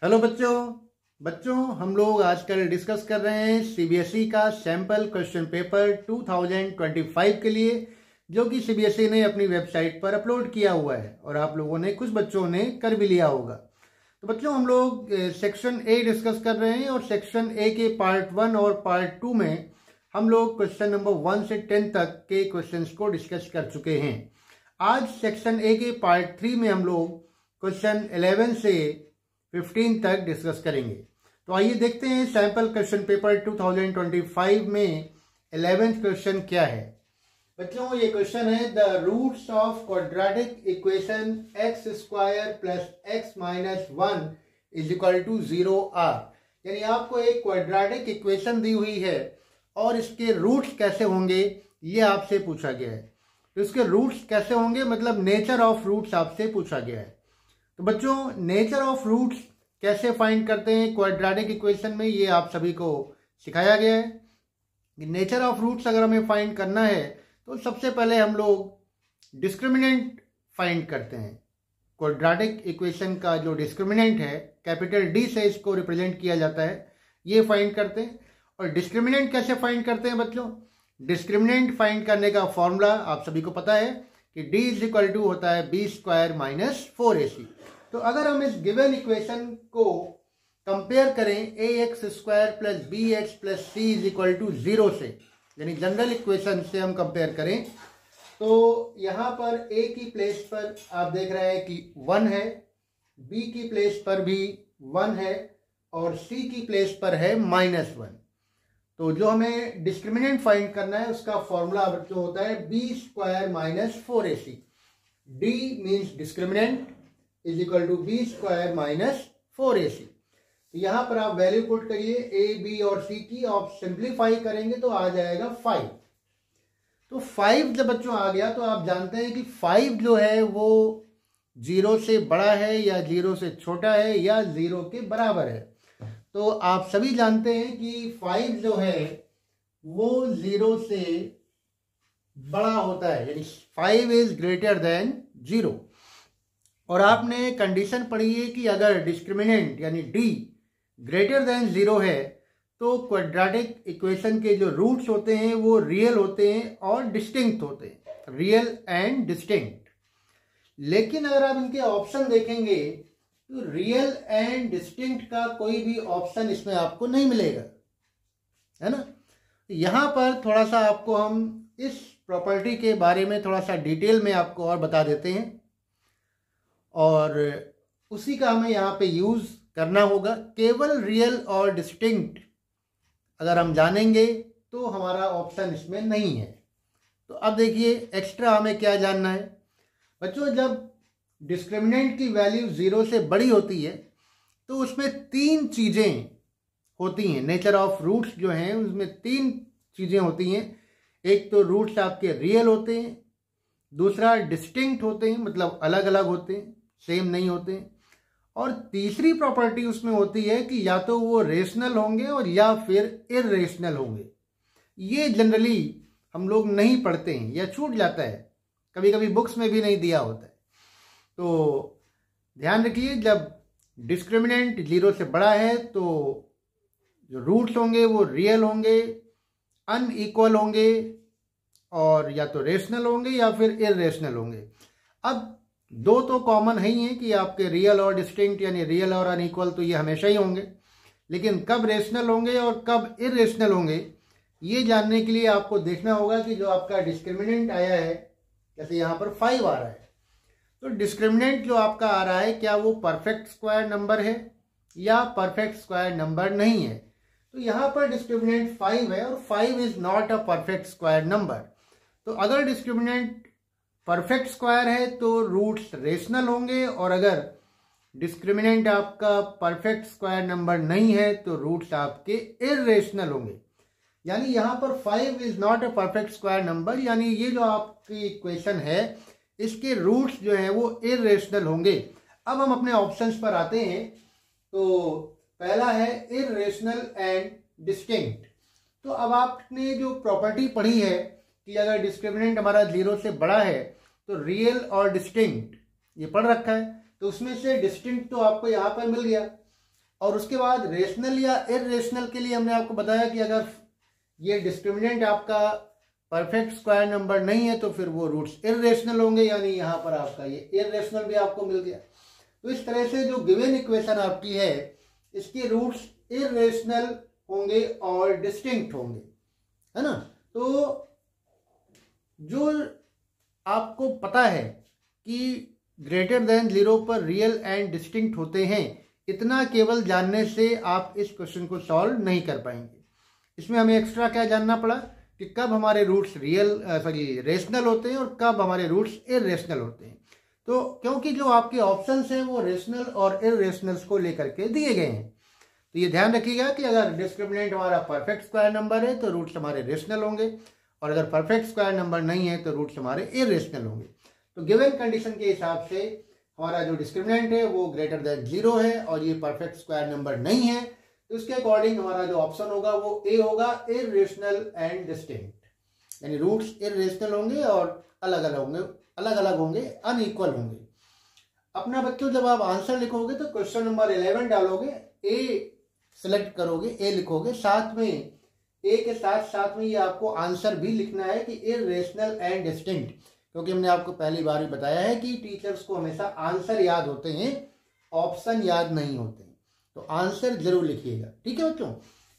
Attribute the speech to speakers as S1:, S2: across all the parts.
S1: Hello बच्चों बच्चों हम लोग आजकल डिस्कस कर रहे हैं सीबीएसई का सैंपल क्वेश्चन पेपर 2025 के लिए, जो कि सीबीएसई ने अपनी वेबसाइट पर अपलोड किया हुआ है और आप लोगों ने कुछ बच्चों ने कर भी लिया होगा। तो बच्चों हम लोग सेक्शन ए डिस्कस कर रहे हैं और सेक्शन ए के पार्ट 1 और पार्ट 2 में हम लोग क्वेश्चन नंबर 1 से 10 तक के क्वेश्चंस को डिस्कस कर चुके हैं। आज सेक्शन ए के पार्ट 3 में हम लोग क्वेश्चन 11 से 15 तक डिस्कस करेंगे। तो आइए देखते हैं सैंपल क्वेश्चन पेपर 2025 में 11th क्वेश्चन क्या है। बच्चों ये क्वेश्चन है the roots of quadratic equation x square plus x minus 1 is equal to 0 are. यानी आपको एक क्वाड्रेटिक इक्वेशन दी हुई है और इसके रूट्स कैसे होंगे ये आपसे पूछा गया है। तो इसके रूट्स कैसे होंगे मतलब नेचर ऑफ रूट्स आपसे पूछा गया है। तो बच्चों नेचर ऑफ रूट्स कैसे फाइंड करते हैं क्वाड्रेटिक इक्वेशन में, ये आप सभी को सिखाया गया है कि नेचर ऑफ रूट्स अगर हमें फाइंड करना है तो सबसे पहले हम लोग डिस्क्रिमिनेंट फाइंड करते हैं। क्वाड्रेटिक इक्वेशन का जो डिस्क्रिमिनेंट है कैपिटल डी से इसको रिप्रेजेंट किया जाता है, ये फाइंड करते हैं। और डिस्क्रिमिनेंट कैसे फाइंड करते हैं बच्चों, डिस्क्रिमिनेंट फाइंड करने का फॉर्मूला आप सभी को पता है कि d इज इक्वल टू होता है बी स्क्वायर माइनस 4ac। तो अगर हम इस गिवन इक्वेशन को कंपेयर करें a x square plus b x plus c is equal to 0 से, यानी जनरल इक्वेशन से हम कंपेयर करें, तो यहाँ पर ए की प्लेस पर आप देख रहे हैं कि 1 है, बी की प्लेस पर भी 1 है और सी की प्लेस पर है -1। तो जो हमें डिस्क्रिमिनेंट फाइंड करना है उसका फॉर्मूला जो होता है b square minus 4ac। D means discriminant is equal to b square minus 4ac। तो यहां पर आप वैल्यू पुट करिए ए बी और सी की, आप सिंप्लीफाई करेंगे तो आ जाएगा 5। तो 5 जब बच्चों आ गया तो आप जानते हैं कि 5 जो है वो 0 से बड़ा है या 0 से छोटा है या 0 के बराबर है। तो आप सभी जानते हैं कि 5 जो है वो 0 से बड़ा होता है, यानी 5 इज ग्रेटर देन 0। और आपने कंडीशन पढ़ी है कि अगर डिस्क्रिमिनेंट यानी d ग्रेटर देन 0 है तो क्वाड्रेटिक इक्वेशन के जो रूट्स होते हैं वो रियल होते हैं और डिस्टिंक्ट होते हैं, रियल एंड डिस्टिंक्ट। लेकिन अगर आप इनके ऑप्शन देखेंगे तो रियल एंड डिस्टिंक्ट का कोई भी ऑप्शन इसमें आपको नहीं मिलेगा, है ना। यहां पर थोड़ा सा आपको हम इस प्रॉपर्टी के बारे में थोड़ा सा डिटेल में आपको और बता देते हैं और उसी का हमें यहाँ पे यूज करना होगा। केवल रियल और डिस्टिंक्ट अगर हम जानेंगे तो हमारा ऑप्शन इसमें नहीं है। तो अब देखिए एक्स्ट्रा हमें क्या जानना है बच्चों। जब डिस्क्रिमिनेंट की वैल्यू 0 से बड़ी होती है तो उसमें 3 चीज़ें होती हैं। नेचर ऑफ रूट्स जो हैं उसमें 3 चीज़ें होती हैं। एक तो रूट्स आपके रियल होते हैं, दूसरा डिस्टिंक्ट होते हैं मतलब अलग अलग होते हैं, सेम नहीं होते हैं, और तीसरी प्रॉपर्टी उसमें होती है कि या तो वो रेशनल होंगे और या फिर इरेशनल होंगे। ये जनरली हम लोग नहीं पढ़ते हैं या छूट जाता है, कभी कभी बुक्स में भी नहीं दिया होता है। तो ध्यान रखिए जब डिस्क्रिमिनेंट 0 से बड़ा है तो जो रूट्स होंगे वो रियल होंगे, अनइक्वल होंगे और या तो रेशनल होंगे या फिर इरेशनल होंगे। अब 2 तो कॉमन है ही है कि आपके रियल और डिस्टिंक्ट यानी रियल और अनइक्वल तो ये हमेशा ही होंगे, लेकिन कब रेशनल होंगे और कब इरेशनल होंगे ये जानने के लिए आपको देखना होगा कि जो आपका डिस्क्रिमिनेंट आया है, जैसे यहाँ पर 5 आ रहा है, तो डिस्क्रिमिनेंट जो आपका आ रहा है क्या वो परफेक्ट स्क्वायर नंबर है या परफेक्ट स्क्वायर नंबर नहीं है। तो यहाँ पर डिस्क्रिमिनेंट 5 है और 5 is not a perfect square number. तो अगर डिस्क्रिमिनेंट परफेक्ट स्क्वायर है तो रूट्स रेशनल होंगे और अगर डिस्क्रिमिनेंट आपका परफेक्ट स्क्वायर नंबर नहीं है तो रूट्स आपके इरेशनल होंगे। यानी यहाँ पर 5 is not a perfect square number, यानी ये जो आपकी इक्वेशन है इसके रूट्स जो हैं वो इरेशनल होंगे। अब हम अपने ऑप्शंस पर आते हैं। तो पहला है इरेशनल एंड डिस्टिंक्ट। तो अब आपने जो प्रॉपर्टी पढ़ी है कि अगर डिस्क्रिमिनेंट हमारा 0 से बड़ा है तो रियल और डिस्टिंक्ट ये पढ़ रखा है, तो उसमें से डिस्टिंक्ट तो आपको यहाँ पर मिल गया। और उसके बाद रेशनल या इररेशनल के लिए हमने आपको बताया कि अगर ये डिस्क्रिमिनेंट आपका परफेक्ट स्क्वायर नंबर नहीं है तो फिर वो रूट्स इररेशनल होंगे, यानी यहाँ पर आपका ये इररेशनल भी आपको मिल गया। तो इस तरह से जो गिवन इक्वेशन आपकी है इसके रूट्स इररेशनल होंगे और डिस्टिंक्ट होंगे, है ना। तो जो आपको पता है कि ग्रेटर देन 0 पर रियल एंड डिस्टिंक्ट होते हैं, इतना केवल जानने से आप इस क्वेश्चन को सॉल्व नहीं कर पाएंगे। इसमें हमें एक्स्ट्रा क्या जानना पड़ा कि कब हमारे रूट्स रेशनल होते हैं और कब हमारे रूट्स इररेशनल होते हैं। तो क्योंकि जो आपके ऑप्शंस हैं वो रेशनल और इररेशनल्स को लेकर के दिए गए हैं, तो ये ध्यान रखिएगा कि अगर डिस्क्रिमिनेंट हमारा परफेक्ट स्क्वायर नंबर है तो रूट्स हमारे रेशनल होंगे, और अगर परफेक्ट स्क्वायर नंबर नहीं है तो रूट्स हमारे इररेशनल होंगे। तो गिवन कंडीशन के हिसाब से हमारा जो डिस्क्रिमिनेंट है वो ग्रेटर देन 0 है और ये परफेक्ट स्क्वायर नंबर नहीं है, तो इसके अकॉर्डिंग हमारा जो ऑप्शन होगा वो ए होगा, इररेशनल एंड डिस्टिंक्ट, यानी रूट्स इररेशनल होंगे और अलग अलग होंगे, अनइक्वल होंगे। अपना बच्चों जब आप आंसर लिखोगे तो क्वेश्चन नंबर 11 डालोगे, ए सिलेक्ट करोगे, ए लिखोगे, साथ में ए के साथ में ये आपको आंसर भी लिखना है कि इररेशनल एंड डिस्टिंक्ट, क्योंकि हमने आपको पहली बार ही बताया है कि टीचर्स को हमेशा आंसर याद होते हैं, ऑप्शन याद नहीं होते हैं, तो आंसर जरूर लिखिएगा, ठीक है बच्चों।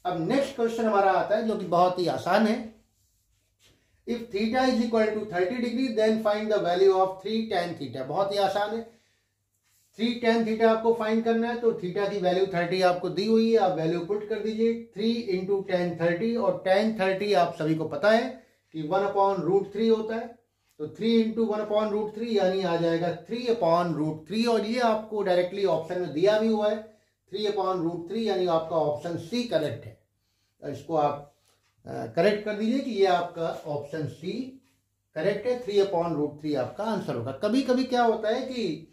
S1: अब नेक्स्ट क्वेश्चन हमारा आता है जो कि बहुत ही आसान है। If theta is equal to 30 degree then find the value of 3 tan theta. बहुत ही आसान है, 3 tan थीटा आपको फाइंड करना है। तो थीटा की वैल्यू 30 आपको दी हुई है, आप वैल्यू पुट कर दीजिए 3 इंटू tan 30, और tan 30 आप सभी को पता है कि 1/√3 होता है, तो 3 इंटू 1/√3 यानी आ जाएगा 3/√3, और ये आपको डायरेक्टली ऑप्शन में दिया भी हुआ है 3/√3, यानी आपका ऑप्शन सी करेक्ट है। तो इसको आप करेक्ट कर दीजिए कि ये आपका ऑप्शन सी करेक्ट है, 3/√3 आपका आंसर होगा। कभी कभी क्या होता है कि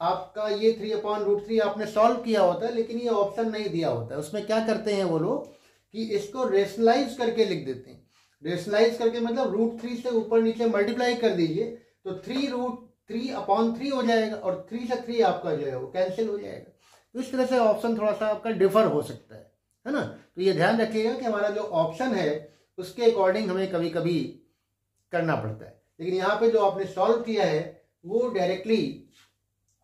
S1: आपका ये 3/√3 आपने सॉल्व किया होता है लेकिन ये ऑप्शन नहीं दिया होता है, उसमें क्या करते हैं वो लोग कि इसको रेशनलाइज करके लिख देते हैं। रेशनलाइज करके मतलब √3 से ऊपर नीचे मल्टीप्लाई कर दीजिए तो 3√3/3 हो जाएगा, और 3 से 3 आपका जो है वो कैंसिल हो जाएगा। तो इस तरह से ऑप्शन थोड़ा सा आपका डिफर हो सकता है ना। तो ये ध्यान रखिएगा कि हमारा जो ऑप्शन है उसके अकॉर्डिंग हमें कभी कभी करना पड़ता है, लेकिन यहाँ पे जो आपने सॉल्व किया है वो डायरेक्टली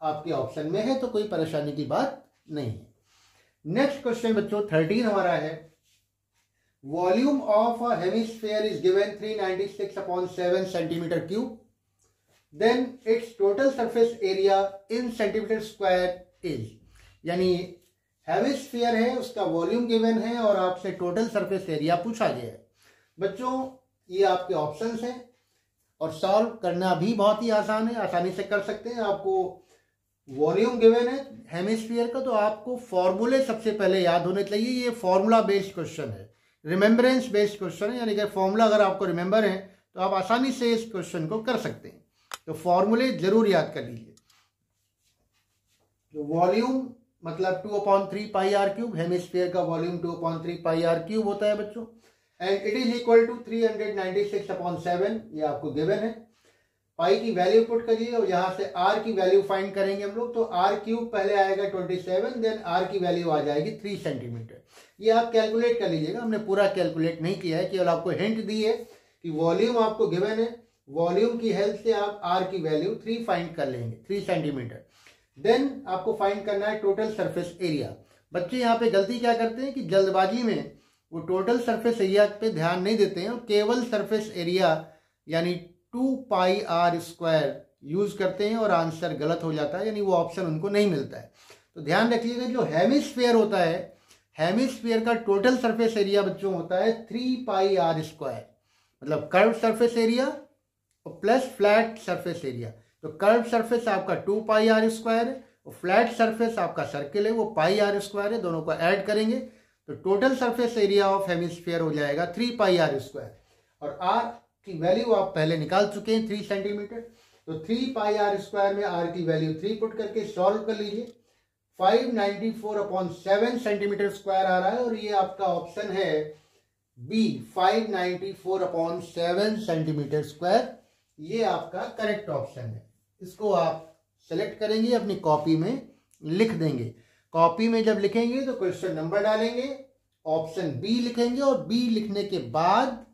S1: आपके ऑप्शन में है, तो कोई परेशानी की बात नहीं है। नेक्स्ट क्वेश्चन बच्चों 13 हमारा है, volume of a hemisphere is given 396/7 centimetre cube, then its total surface area in centimetre square is. यानी हेमिस्फीयर है, उसका वॉल्यूम गिवन है और आपसे टोटल सरफेस एरिया पूछा गया है। बच्चों ये आपके ऑप्शंस हैं और सॉल्व करना भी बहुत ही आसान है, आसानी से कर सकते हैं। आपको वॉल्यूम गिवन है हेमिस्फीयर का, तो आपको फॉर्मूले सबसे पहले याद होने चाहिए। ये फॉर्मूला बेस्ड क्वेश्चन है, रिमेम्बरेंस बेस्ड क्वेश्चन है, यानी कि फॉर्मूला अगर आपको रिमेंबर है तो आप आसानी से इस क्वेश्चन को कर सकते हैं। तो फॉर्मूले जरूर याद कर लीजिए। तो वॉल्यूम मतलब 2/3 पाई आर क्यूब, हेमिस्फीयर का वॉल्यूम 2/3 पाई आर क्यूब होता है बच्चों, and it is equal to 396/7, ये आपको गिवन है। पाई की वैल्यू पुट करिए और यहाँ से आर की वैल्यू फाइंड करेंगे हम लोग। तो आर क्यूब पहले आएगा 27, देन आर की वैल्यू आ जाएगी 3 सेंटीमीटर। ये आप कैलकुलेट कर लीजिएगा, हमने पूरा कैलकुलेट नहीं किया है, केवल आपको हिंट दी है कि वॉल्यूम आपको गिवन है, वॉल्यूम की हेल्प से आप आर की वैल्यू 3 फाइंड कर लेंगे, 3 सेंटीमीटर। देन आपको फाइंड करना है टोटल सरफेस एरिया। बच्चे यहाँ पे गलती क्या करते हैं कि जल्दबाजी में वो टोटल सरफेस एरिया पे ध्यान नहीं देते हैं, केवल सरफेस एरिया यानी 2πr² यूज करते हैं और आंसर गलत हो जाता है, यानी वो ऑप्शन उनको नहीं मिलता है। तो ध्यान रखिएगा जो हेमिस्फीयर होता है, हेमिस्फीयर का टोटल सरफेस एरिया बच्चों होता है 3πr², मतलब curve surface area plus flat surface area. तो कर्व सरफेस आपका 2πr² है और फ्लैट सरफेस आपका सर्किल है वो πr² है, दोनों को ऐड करेंगे तो total surface area of hemisphere हो जाएगा 3πr²। और r की वैल्यू आप पहले निकाल चुके हैं 3 सेंटीमीटर, तो 3πr² में r की वैल्यू 3 पुट करके सॉल्व कर लीजिए, 594/7 सेंटीमीटर स्क्वायर आ रहा है, और ये आपका ऑप्शन है बी 594/7 सेंटीमीटर स्क्वायर, ये आपका करेक्ट ऑप्शन है। इसको आप सेलेक्ट करेंगे, अपनी कॉपी में लिख देंगे। कॉपी में जब लिखेंगे तो क्वेश्चन नंबर डालेंगे, ऑप्शन बी लिखेंगे और बी लिखने के बाद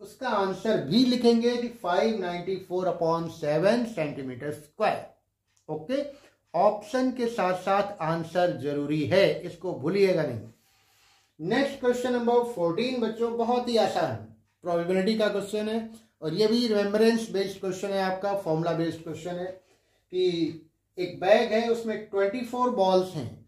S1: उसका आंसर भी लिखेंगे कि 594/7 सेंटीमीटर स्क्वायर। ओके, ऑप्शन के साथ साथ आंसर जरूरी है, इसको भूलिएगा नहीं। नेक्स्ट क्वेश्चन नंबर 14 बच्चों, बहुत ही आसान प्रोबेबिलिटी का क्वेश्चन है और ये भी रिमेम्बरेंस बेस्ड क्वेश्चन है आपका, फॉर्मूला बेस्ड क्वेश्चन है कि एक बैग है उसमें 24 बॉल्स हैं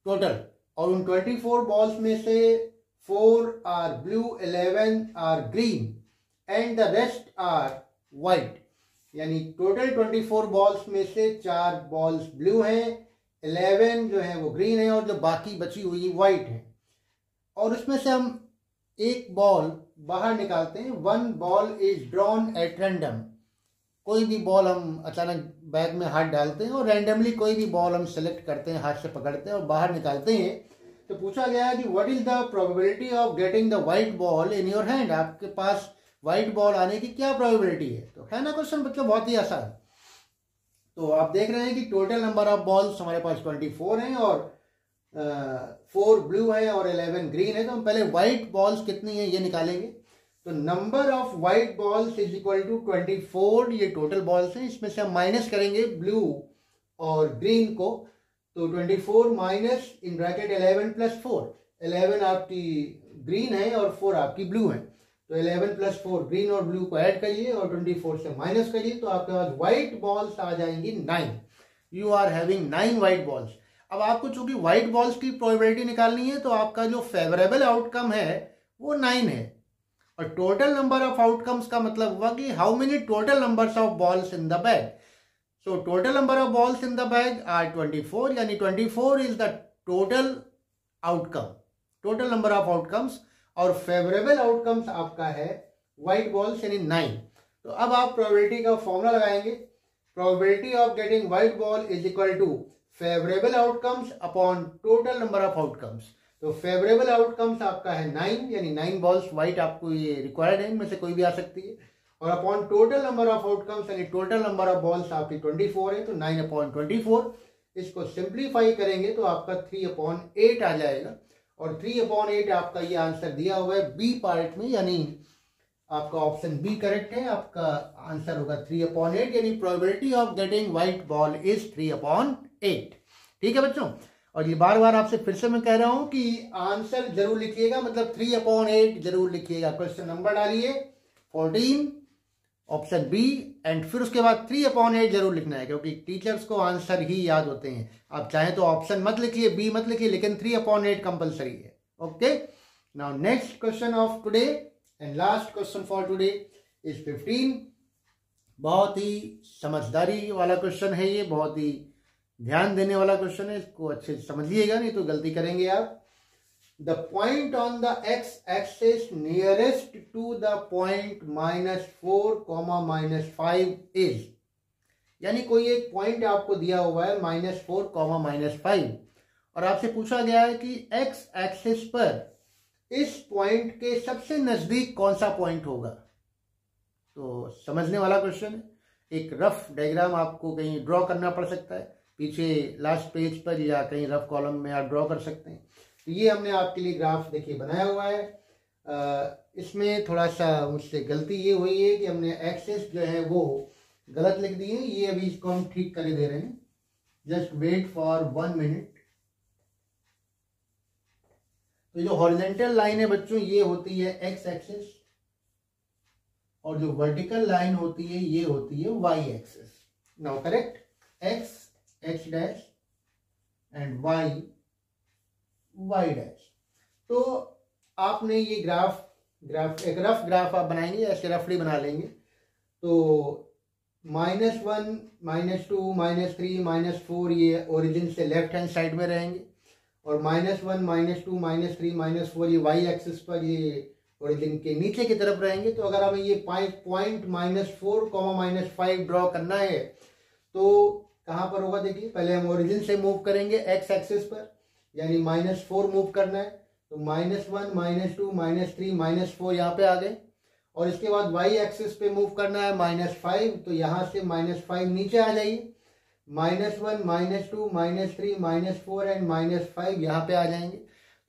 S1: टोटल और उन 24 बॉल्स में से 4 are blue, 11 are green and the rest are white. यानी टोटल 24 बॉल्स में से 4 बॉल्स ब्लू हैं, 11 जो है वो ग्रीन है और जो बाकी बची हुई व्हाइट है। और उसमें से हम एक बॉल बाहर निकालते हैं। 1 ball is drawn at random. कोई भी बॉल हम अचानक बैग में हाथ डालते हैं और रैंडमली कोई भी बॉल हम सेलेक्ट करते हैं, हाथ से पकड़ते हैं और बाहर निकालते हैं। तो पूछा गया है कि what is the probability of getting the white ball in your hand. आपके पास व्हाइट बॉल आने की क्या प्रोबेबिलिटी है। तो है ना क्वेश्चन बच्चों, बहुत ही आसान। तो आप देख रहे हैं कि टोटल नंबर ऑफ बॉल्स हमारे पास 24 हैं और 4 ब्लू है और 11 ग्रीन है। तो हम पहले व्हाइट बॉल्स कितनी है ये निकालेंगे। तो number of white balls is equal to 24, ये टोटल बॉल्स हैं। इसमें से हम माइनस करेंगे ब्लू और ग्रीन को। तो 24 माइनस इन ब्रैकेट 11 प्लस 4। 11 आपकी ग्रीन है और 4 आपकी ब्लू है। तो 11 प्लस 4 ग्रीन और ब्लू को ऐड करिए और 24 से माइनस करिए तो आपके पास व्हाइट बॉल्स आ जाएंगी 9। You are having 9 white balls. अब आपको चूंकि व्हाइट बॉल्स की प्रोबेबिलिटी निकालनी है तो आपका जो फेवरेबल आउटकम है वो 9 है और टोटल नंबर ऑफ आउटकम्स का मतलब हुआ कि how many total numbers of balls in the bag. So total number of balls in the bag are 24, यानी 24 is the total outcome, total number of outcomes. और फेवरेबल आउटकम्स आपका है white balls यानी 9। तो अब आप प्रोबेबिलिटी का formula लगाएंगे। Probability of getting white ball is equal to favourable outcomes upon total number of outcomes. तो फेवरेबल आउटकम्स आपका है 9, यानी 9 बॉल्स व्हाइट आपको ये रिक्वायर्ड है, इनमें से कोई भी आ सकती है। और upon total number of outcomes यानी टोटल नंबर ऑफ बॉल्स आपकी 24 है। तो 9/24 इसको सिंप्लीफाई करेंगे तो आपका 3/8 आ जाएगा और 3/8 आपका ये आंसर दिया हुआ है बी पार्ट में, यानी आपका ऑप्शन बी करेक्ट है। आपका आंसर होगा 3/8, यानी probability of getting white ball is 3/8। ठीक है बच्चों, और ये बार बार आपसे फिर से मैं कह रहा हूं कि आंसर जरूर लिखिएगा, मतलब 3/8 जरूर लिखिएगा। क्वेश्चन नंबर डालिए 14 ऑप्शन बी एंड फिर उसके बाद 3/8 जरूर लिखना है, क्योंकि टीचर्स को आंसर ही याद होते हैं। आप चाहें तो ऑप्शन मत लिखिए, बी मत लिखिए, लेकिन 3/8 कंपलसरी है। Okay, now next question of today and last question for today is 15। बहुत ही समझदारी वाला क्वेश्चन है ये, बहुत ही ध्यान देने वाला क्वेश्चन है, इसको अच्छे से समझिएगा नहीं तो गलती करेंगे आप। The point on the x axis nearest to the point -4, -5 is. यानी कोई एक पॉइंट आपको दिया हुआ है -4, -5 और आपसे पूछा गया है कि x एक्सिस पर इस पॉइंट के सबसे नजदीक कौन सा पॉइंट होगा। तो समझने वाला क्वेश्चन है। एक रफ डायग्राम आपको कहीं ड्रॉ करना पड़ सकता है, पीछे लास्ट पेज पर या कहीं रफ कॉलम में आप ड्रॉ कर सकते हैं। तो ये हमने आपके लिए ग्राफ देखिए बनाया हुआ है। इसमें थोड़ा सा मुझसे गलती ये हुई है कि हमने एक्सेस जो है वो गलत लिख दी है। ये अभी इसको हम ठीक कर दे रहे हैं। Just wait for 1 minute. तो जो हॉरिजॉन्टल लाइन है बच्चों ये होती है एक्स एक्सिस और जो वर्टिकल लाइन होती है ये होती है Y axis. Now correct, X X dash and Y Y dash. तो आपने ये ग्राफ एक रफ ग्राफ आप बनाएंगे, ऐसे रफली बना लेंगे। तो -1, -2, -3, -4 ये ओरिजिन से लेफ्ट हैंड साइड में रहेंगे और -1, -2, -3, -4 ये वाई एक्सिस पर ये ओरिजिन के नीचे की तरफ रहेंगे। तो अगर हमें ये पॉइंट -4, -5 ड्रॉ करना है तो कहाँ पर होगा देखिए। पहले हम ओरिजिन से मूव करेंगे एक्स एक्सिस पर, यानी -4 मूव करना है। तो -1, -2, -3, -4 यहाँ पे आ गए और इसके बाद y एक्सिस पे मूव करना है -5। तो यहाँ से -5 नीचे आ जाइए। -1, -2, -3, -4 एंड -5 यहाँ पे आ जाएंगे।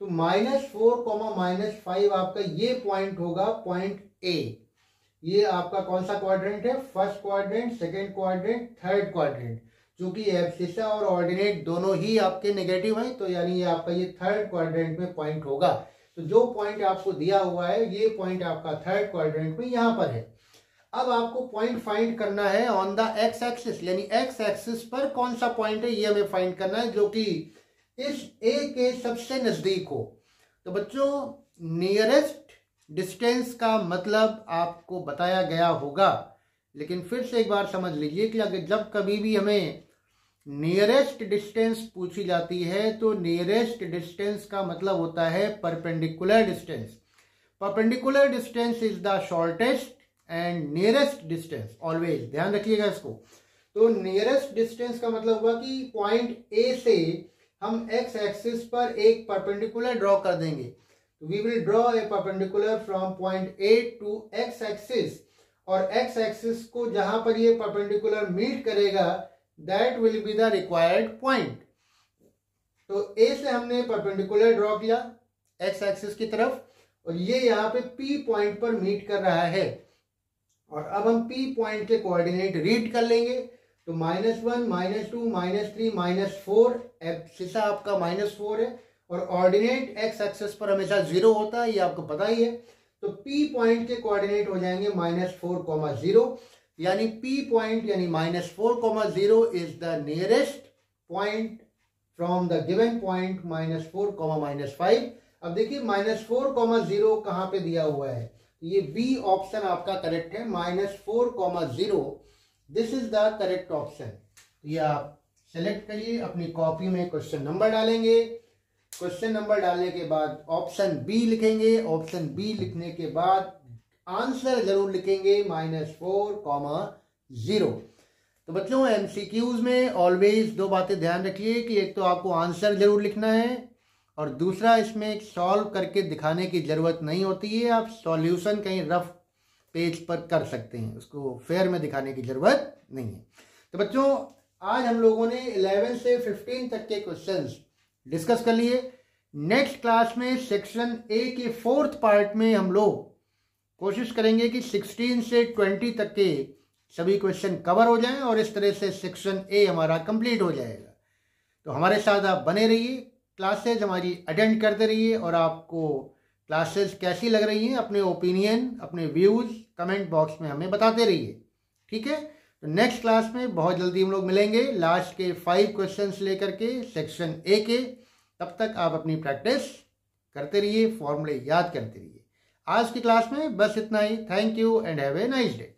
S1: तो -4, -5 आपका ये पॉइंट होगा पॉइंट ए। ये आपका कौन सा क्वाड्रेंट है? First quadrant, second quadrant, third quadrant. चूंकि एब्सिसा और ऑर्डिनेट दोनों ही आपके नेगेटिव हैं, तो यानी ये आपका ये थर्ड क्वाड्रेंट में पॉइंट होगा। तो जो पॉइंट आपको दिया हुआ है ये पॉइंट आपका थर्ड क्वाड्रेंट में यहां पर है। अब आपको पॉइंट फाइंड करना है ऑन द एक्स एक्सिस, यानी एक्स एक्सिस पर कौन सा पॉइंट है ये हमें फाइंड करना है जो कि इस ए के सबसे नजदीक हो। तो बच्चों नियरेस्ट डिस्टेंस का मतलब आपको बताया गया होगा, लेकिन फिर से एक बार समझ लीजिए कि अगर जब कभी भी हमें नियरेस्ट डिस्टेंस पूछी जाती है तो नियरेस्ट डिस्टेंस का मतलब होता है perpendicular distance. Perpendicular distance is the shortest and nearest distance, always ध्यान रखिएगा इसको। तो नियरेस्ट डिस्टेंस का मतलब हुआ कि पॉइंट ए से हम एक्स एक्सिस पर एक परपेंडिकुलर ड्रॉ कर देंगे। We will draw a perpendicular from point A to X axis, और एक्स एक्सिस को जहां पर ये परपेंडिकुलर मीट करेगा that will be the required point. तो ए से हमने परपेंडिकुलर ड्रॉ किया एक्स एक्सिस की तरफ, और ये यहाँ पे पी पॉइंट पर मीट कर रहा है। और अब हम पी पॉइंट के कोऑर्डिनेट रीड कर लेंगे। तो -1, -2, -3, -4, एब्सिसा आपका -4 है, और ऑर्डिनेट एक्स एक्सिस पर हमेशा 0 होता है, ये आपको पता ही है। तो P पॉइंट के कोऑर्डिनेट हो जाएंगे -4, 0, यानी P पॉइंट यानी -4, 0 is the nearest point from the given point -4, -5। अब देखिए -4, 0 कहां पे दिया हुआ है? ये बी ऑप्शन आपका करेक्ट है, -4, 0 this is the correct option. ये आप सेलेक्ट करिए, अपनी कॉपी में क्वेश्चन नंबर डालेंगे। क्वेश्चन नंबर डालने के बाद ऑप्शन बी लिखेंगे, ऑप्शन बी लिखने के बाद आंसर जरूर लिखेंगे -4, 0। तो बच्चों एमसीक्यूज में ऑलवेज दो बातें ध्यान रखिए कि एक तो आपको आंसर जरूर लिखना है, और दूसरा इसमें सॉल्व करके दिखाने की जरूरत नहीं होती है। आप सॉल्यूशन कहीं रफ पेज पर कर सकते हैं, उसको फेयर में दिखाने की जरूरत नहीं है। तो बच्चों आज हम लोगों ने 11 से 15 तक के क्वेश्चंस डिस्कस कर लिए। नेक्स्ट क्लास में सेक्शन ए के 4th पार्ट में हम लोग कोशिश करेंगे कि 16 से 20 तक के सभी क्वेश्चन कवर हो जाएं, और इस तरह से सेक्शन ए हमारा कंप्लीट हो जाएगा। तो हमारे साथ आप बने रहिए, क्लासेज हमारी अटेंड करते रहिए, और आपको क्लासेस कैसी लग रही हैं अपने ओपिनियन, अपने व्यूज़ कमेंट बॉक्स में हमें बताते रहिए, ठीक है। तो नेक्स्ट क्लास में बहुत जल्दी हम लोग मिलेंगे लास्ट के 5 क्वेश्चंस लेकर के सेक्शन ए के। तब तक आप अपनी प्रैक्टिस करते रहिए, फॉर्मूले याद करते रहिए। आज की क्लास में बस इतना ही। Thank you and have a nice day.